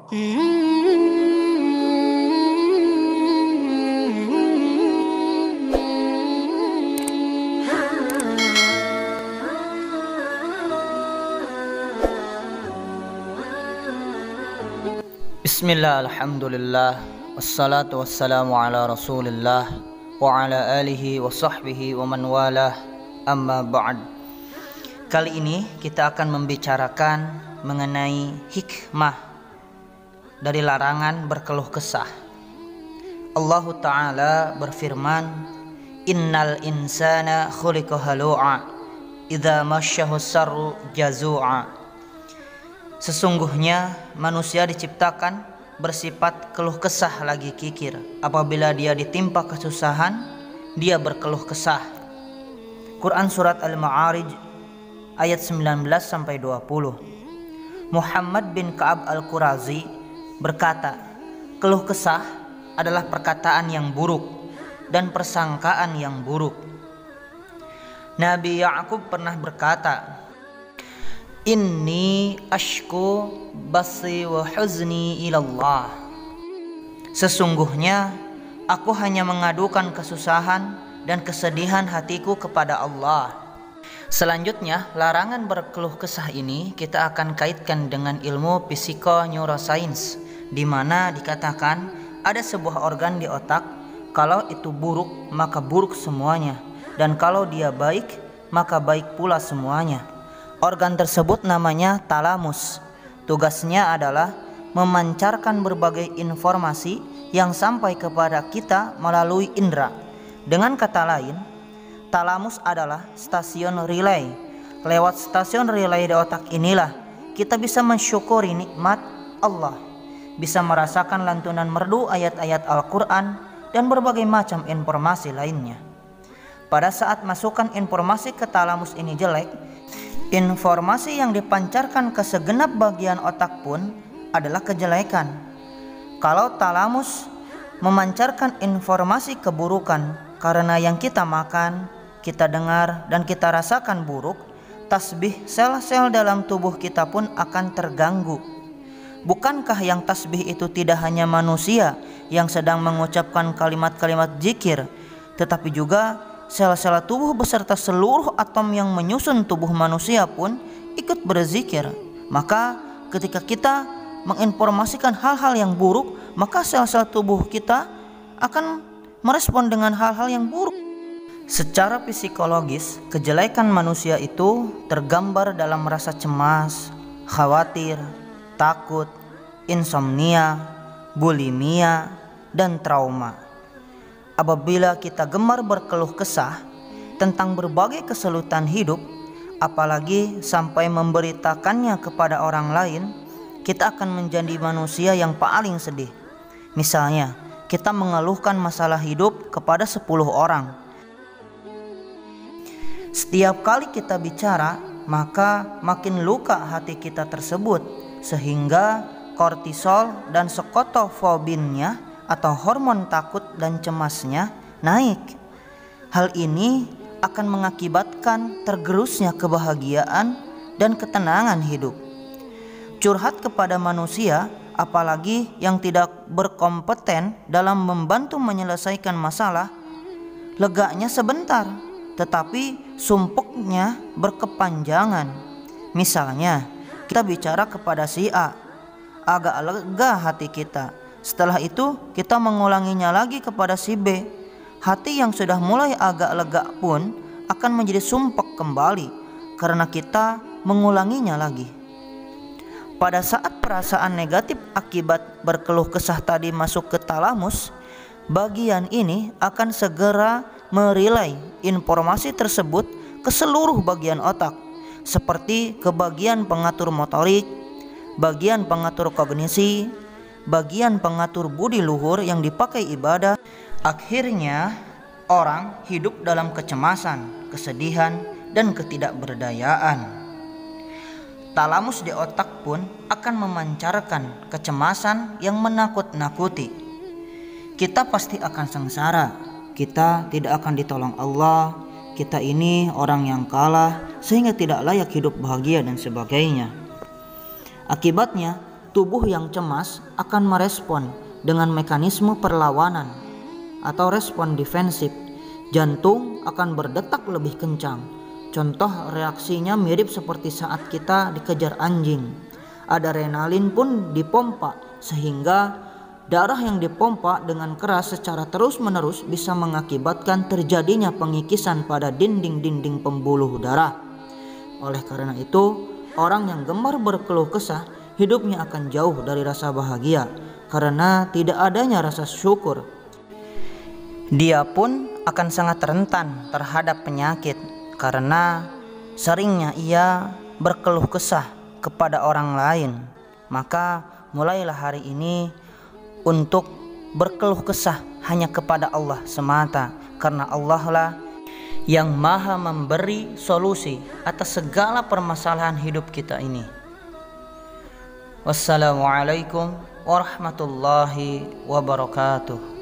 Bismillah, alhamdulillah, wassalatu wassalamu ala rasulillah wa ala alihi wa sahbihi wa man walah, amma ba'd. Kali ini kita akan membicarakan mengenai hikmah dari larangan berkeluh kesah. Allah Ta'ala berfirman, innal insana khuliqa halu'a idza masyahu sarru jazu'a. Sesungguhnya manusia diciptakan bersifat keluh kesah lagi kikir. Apabila dia ditimpa kesusahan, dia berkeluh kesah. Quran surat Al-Ma'arij ayat 19-20. Muhammad bin Ka'ab Al-Qurazi berkata, keluh kesah adalah perkataan yang buruk dan persangkaan yang buruk. Nabi Ya'qub pernah berkata, inni ashku basi wa huzni ilallah. Sesungguhnya aku hanya mengadukan kesusahan dan kesedihan hatiku kepada Allah. Selanjutnya, larangan berkeluh kesah ini kita akan kaitkan dengan ilmu psiko-neuroscience, di mana dikatakan ada sebuah organ di otak, kalau itu buruk maka buruk semuanya, dan kalau dia baik maka baik pula semuanya. Organ tersebut namanya talamus. Tugasnya adalah memancarkan berbagai informasi yang sampai kepada kita melalui indera. Dengan kata lain, talamus adalah stasiun relay. Lewat stasiun relay di otak inilah kita bisa mensyukuri nikmat Allah, bisa merasakan lantunan merdu ayat-ayat Al-Quran dan berbagai macam informasi lainnya. Pada saat masukan informasi ke talamus ini jelek, informasi yang dipancarkan ke segenap bagian otak pun adalah kejelekan. Kalau talamus memancarkan informasi keburukan karena yang kita makan, kita dengar, dan kita rasakan buruk, tasbih sel-sel dalam tubuh kita pun akan terganggu. Bukankah yang tasbih itu tidak hanya manusia yang sedang mengucapkan kalimat-kalimat zikir, tetapi juga sel-sel tubuh beserta seluruh atom yang menyusun tubuh manusia pun ikut berzikir. Maka ketika kita menginformasikan hal-hal yang buruk, maka sel-sel tubuh kita akan merespon dengan hal-hal yang buruk. Secara psikologis, kejelekan manusia itu tergambar dalam rasa cemas, khawatir, takut, insomnia, bulimia, dan trauma. Apabila kita gemar berkeluh kesah tentang berbagai kesulitan hidup, apalagi sampai memberitakannya kepada orang lain, kita akan menjadi manusia yang paling sedih. Misalnya, kita mengeluhkan masalah hidup kepada 10 orang. Setiap kali kita bicara, maka makin luka hati kita tersebut, sehingga kortisol dan skotofobinnya atau hormon takut dan cemasnya naik. Hal ini akan mengakibatkan tergerusnya kebahagiaan dan ketenangan hidup. Curhat kepada manusia, apalagi yang tidak berkompeten dalam membantu menyelesaikan masalah, leganya sebentar, tetapi sumpuknya berkepanjangan. Misalnya, kita bicara kepada si A, agak lega hati kita. Setelah itu kita mengulanginya lagi kepada si B. Hati yang sudah mulai agak lega pun akan menjadi sumpek kembali karena kita mengulanginya lagi. Pada saat perasaan negatif akibat berkeluh kesah tadi masuk ke talamus, bagian ini akan segera merelay informasi tersebut ke seluruh bagian otak, seperti ke bagian pengatur motorik, bagian pengatur kognisi, bagian pengatur budi luhur yang dipakai ibadah. Akhirnya orang hidup dalam kecemasan, kesedihan, dan ketidakberdayaan. Talamus di otak pun akan memancarkan kecemasan yang menakut-nakuti. Kita pasti akan sengsara, kita tidak akan ditolong Allah, kita ini orang yang kalah sehingga tidak layak hidup bahagia dan sebagainya. Akibatnya tubuh yang cemas akan merespon dengan mekanisme perlawanan atau respon defensif. Jantung akan berdetak lebih kencang. Contoh reaksinya mirip seperti saat kita dikejar anjing. Adrenalin pun dipompa sehingga darah yang dipompa dengan keras secara terus-menerus bisa mengakibatkan terjadinya pengikisan pada dinding-dinding pembuluh darah. Oleh karena itu, orang yang gemar berkeluh kesah hidupnya akan jauh dari rasa bahagia karena tidak adanya rasa syukur. Dia pun akan sangat rentan terhadap penyakit karena seringnya ia berkeluh kesah kepada orang lain. Maka mulailah hari ini untuk berkeluh kesah hanya kepada Allah semata, karena Allah lah yang maha memberi solusi atas segala permasalahan hidup kita ini. Wassalamualaikum warahmatullahi wabarakatuh.